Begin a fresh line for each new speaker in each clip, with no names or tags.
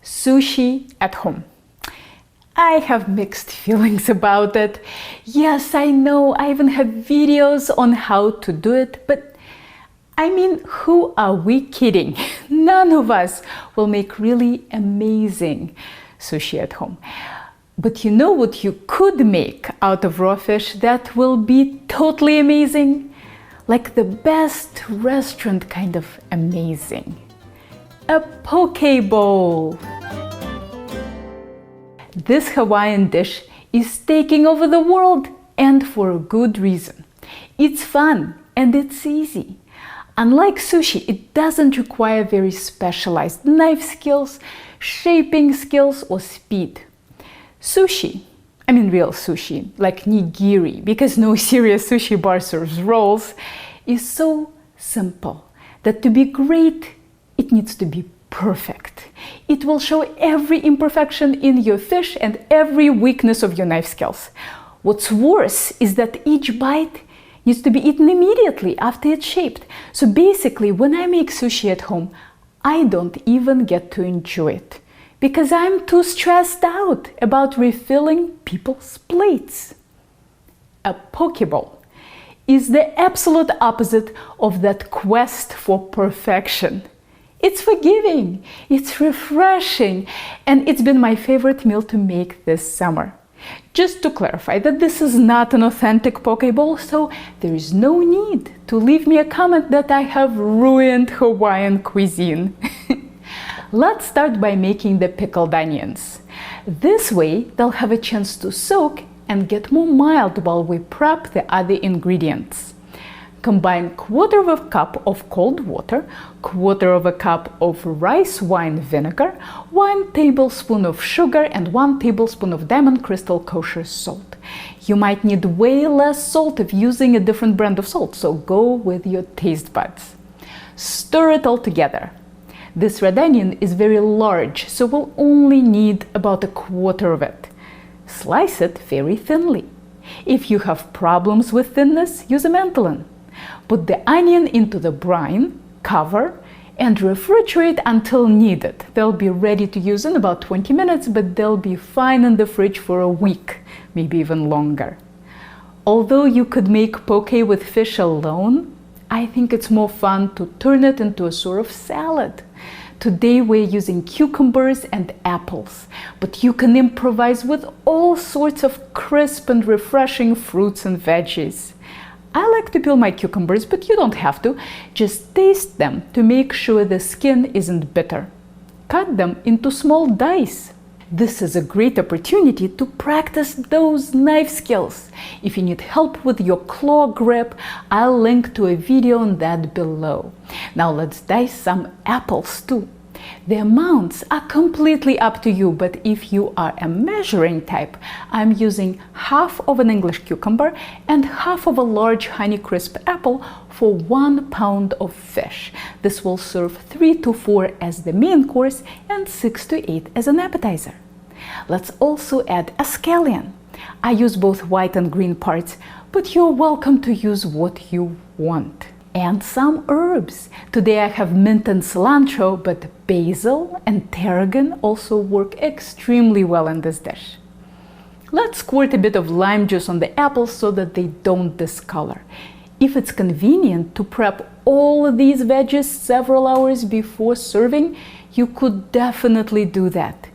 sushi at home. I have mixed feelings about it. Yes, I know, I even have videos on how to do it, but I mean, who are we kidding? None of us will make really amazing sushi at home. But you know what you could make out of raw fish that will be totally amazing? Like the best restaurant kind of amazing. A poke bowl. This Hawaiian dish is taking over the world, and for a good reason. It's fun and it's easy. Unlike sushi, it doesn't require very specialized knife skills, shaping skills, or speed. Sushi, I mean real sushi, like nigiri, because no serious sushi bar serves rolls, is so simple that to be great, it needs to be perfect. It will show every imperfection in your fish and every weakness of your knife skills. What's worse is that each bite needs to be eaten immediately after it's shaped. So basically, when I make sushi at home, I don't even get to enjoy it because I'm too stressed out about refilling people's plates. A poke bowl is the absolute opposite of that quest for perfection. It's forgiving, it's refreshing, and it's been my favorite meal to make this summer. Just to clarify that this is not an authentic poke bowl, so there is no need to leave me a comment that I have ruined Hawaiian cuisine. Let's start by making the pickled onions. This way, they'll have a chance to soak and get more mild while we prep the other ingredients. Combine 1/4 cup of cold water, 1/4 cup of rice wine vinegar, 1 tablespoon of sugar, and 1 tablespoon of Diamond Crystal Kosher salt. You might need way less salt if using a different brand of salt, so go with your taste buds. Stir it all together. This red onion is very large, so we'll only need about 1/4 of it. Slice it very thinly. If you have problems with thinness, use a mandolin. Put the onion into the brine, cover, and refrigerate until needed. They'll be ready to use in about 20 minutes, but they'll be fine in the fridge for a week, maybe even longer. Although you could make poke with fish alone, I think it's more fun to turn it into a sort of salad. Today we're using cucumbers and apples, but you can improvise with all sorts of crisp and refreshing fruits and veggies. I like to peel my cucumbers, but you don't have to. Just taste them to make sure the skin isn't bitter. Cut them into small dice. This is a great opportunity to practice those knife skills. If you need help with your claw grip, I'll link to a video on that below. Now let's dice some apples too. The amounts are completely up to you, but if you are a measuring type, I'm using 1/2 of an English cucumber and 1/2 of a large Honeycrisp apple for 1 pound of fish. This will serve 3 to 4 as the main course and 6 to 8 as an appetizer. Let's also add a scallion. I use both white and green parts, but you're welcome to use what you want. And some herbs. Today I have mint and cilantro, but basil and tarragon also work extremely well in this dish. Let's squirt a bit of lime juice on the apples so that they don't discolor. If it's convenient to prep all of these veggies several hours before serving, you could definitely do that.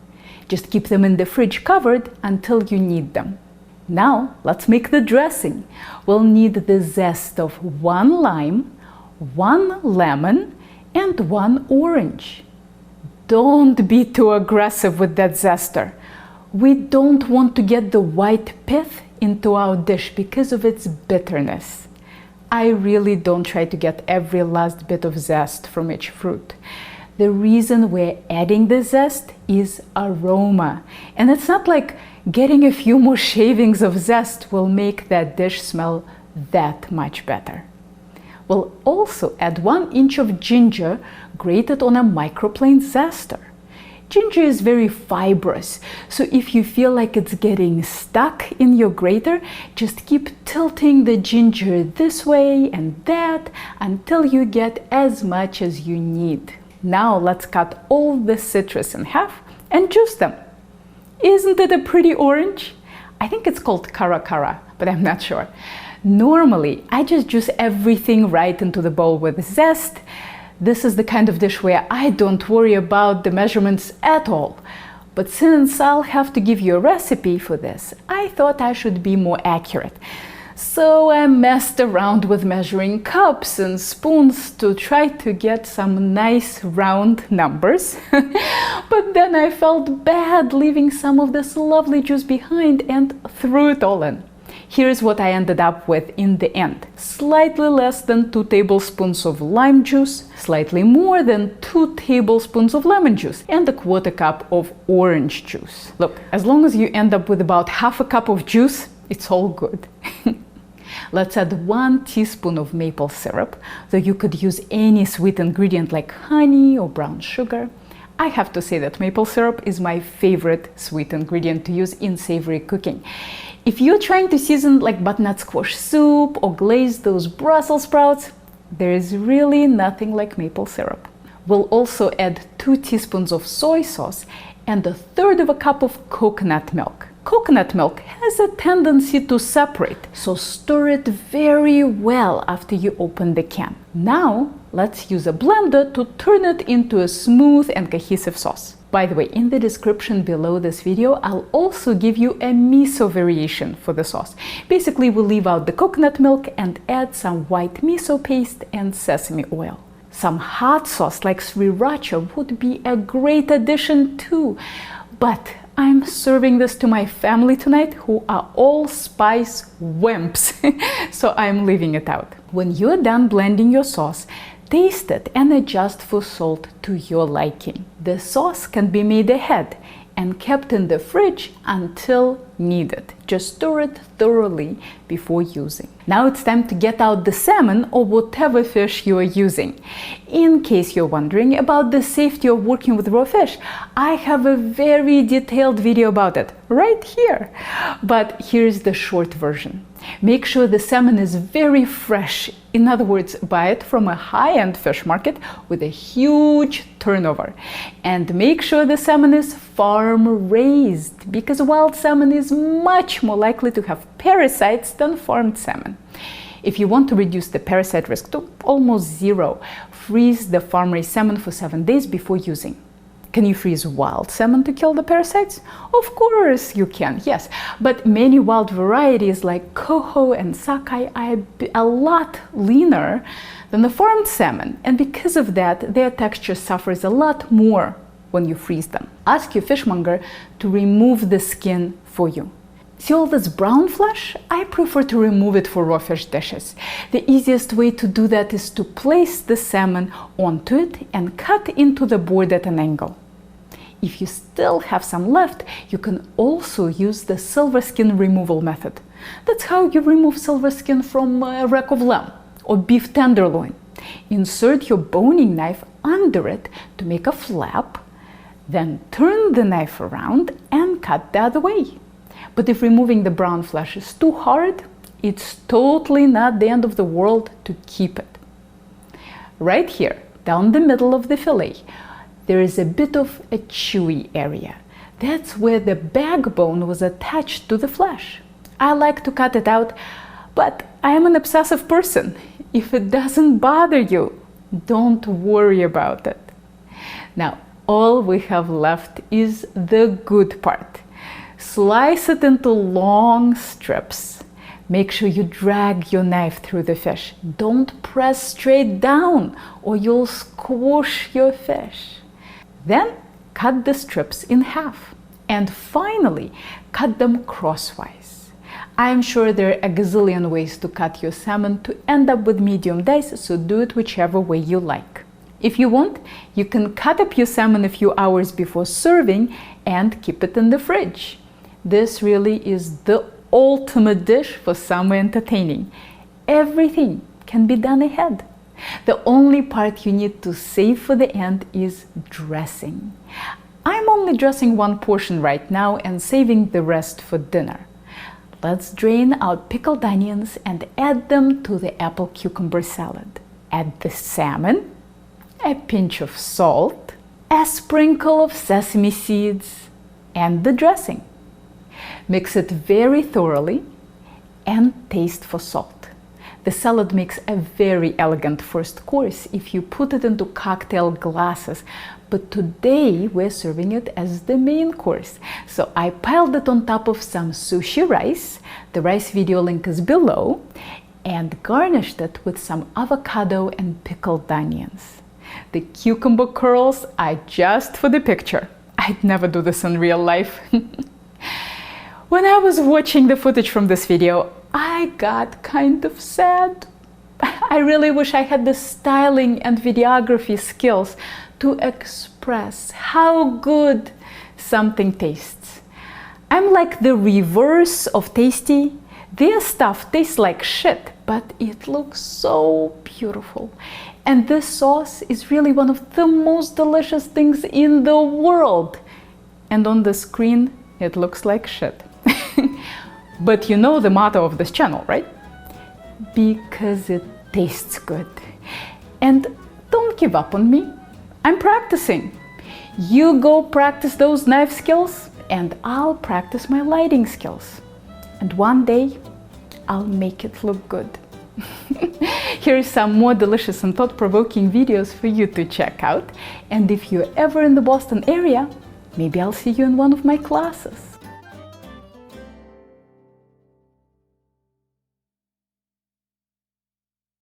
Just keep them in the fridge covered until you need them. Now, let's make the dressing. We'll need the zest of 1 lime, 1 lemon, and 1 orange. Don't be too aggressive with that zester. We don't want to get the white pith into our dish because of its bitterness. I really don't try to get every last bit of zest from each fruit. The reason we're adding the zest is aroma, and it's not like getting a few more shavings of zest will make that dish smell that much better. We'll also add 1 inch of ginger grated on a microplane zester. Ginger is very fibrous, so if you feel like it's getting stuck in your grater, just keep tilting the ginger this way and that until you get as much as you need. Now let's cut all the citrus in half and juice them. Isn't it a pretty orange? I think it's called cara cara, but I'm not sure. Normally, I just juice everything right into the bowl with zest. This is the kind of dish where I don't worry about the measurements at all. But since I'll have to give you a recipe for this, I thought I should be more accurate. So I messed around with measuring cups and spoons to try to get some nice round numbers. But then I felt bad leaving some of this lovely juice behind and threw it all in. Here's what I ended up with in the end. Slightly less than 2 tablespoons of lime juice, slightly more than 2 tablespoons of lemon juice, and a 1/4 cup of orange juice. Look, as long as you end up with about 1/2 cup of juice, it's all good. Let's add 1 teaspoon of maple syrup, though you could use any sweet ingredient like honey or brown sugar. I have to say that maple syrup is my favorite sweet ingredient to use in savory cooking. If you're trying to season like butternut squash soup or glaze those Brussels sprouts, there is really nothing like maple syrup. We'll also add 2 teaspoons of soy sauce and 1/3 cup of coconut milk. Coconut milk has a tendency to separate, so stir it very well after you open the can. Now, let's use a blender to turn it into a smooth and cohesive sauce. By the way, in the description below this video, I'll also give you a miso variation for the sauce. Basically, we'll leave out the coconut milk and add some white miso paste and sesame oil. Some hot sauce like sriracha would be a great addition too, but I'm serving this to my family tonight, who are all spice wimps, so I'm leaving it out. When you're done blending your sauce, taste it and adjust for salt to your liking. The sauce can be made ahead and kept in the fridge until needed. Just stir it thoroughly before using. Now it's time to get out the salmon or whatever fish you are using. In case you're wondering about the safety of working with raw fish, I have a very detailed video about it right here. But here's the short version. Make sure the salmon is very fresh. In other words, buy it from a high-end fish market with a huge turnover. And make sure the salmon is farm-raised, because wild salmon is much more likely to have parasites than farmed salmon. If you want to reduce the parasite risk to almost zero, freeze the farm-raised salmon for 7 days before using. Can you freeze wild salmon to kill the parasites? Of course you can, yes. But many wild varieties like coho and sockeye are a lot leaner than the farmed salmon, and because of that, their texture suffers a lot more when you freeze them. Ask your fishmonger to remove the skin for you. See all this brown flesh? I prefer to remove it for raw fish dishes. The easiest way to do that is to place the salmon onto it and cut into the board at an angle. If you still have some left, you can also use the silver skin removal method. That's how you remove silver skin from a rack of lamb or beef tenderloin. Insert your boning knife under it to make a flap, then turn the knife around and cut the other way. But if removing the brown flesh is too hard, it's totally not the end of the world to keep it. Right here, down the middle of the fillet, there is a bit of a chewy area. That's where the backbone was attached to the flesh. I like to cut it out, but I am an obsessive person. If it doesn't bother you, don't worry about it. Now, all we have left is the good part. Slice it into long strips. Make sure you drag your knife through the fish. Don't press straight down or you'll squish your fish. Then cut the strips in half. And finally, cut them crosswise. I am sure there are a gazillion ways to cut your salmon to end up with medium dice, so do it whichever way you like. If you want, you can cut up your salmon a few hours before serving and keep it in the fridge. This really is the ultimate dish for summer entertaining. Everything can be done ahead. The only part you need to save for the end is dressing. I'm only dressing 1 portion right now and saving the rest for dinner. Let's drain our pickled onions and add them to the apple cucumber salad. Add the salmon, a pinch of salt, a sprinkle of sesame seeds, and the dressing. Mix it very thoroughly and taste for salt. The salad makes a very elegant first course if you put it into cocktail glasses, but today we're serving it as the main course. So I piled it on top of some sushi rice, the rice video link is below, and garnished it with some avocado and pickled onions. The cucumber curls are just for the picture. I'd never do this in real life. When I was watching the footage from this video, I got kind of sad. I really wish I had the styling and videography skills to express how good something tastes. I'm like the reverse of tasty. Their stuff tastes like shit, but it looks so beautiful. And this sauce is really one of the most delicious things in the world. And on the screen, it looks like shit. But you know the motto of this channel, right? Because it tastes good. And don't give up on me. I'm practicing. You go practice those knife skills, and I'll practice my lighting skills. And one day, I'll make it look good. Here are some more delicious and thought-provoking videos for you to check out. And if you're ever in the Boston area, maybe I'll see you in one of my classes.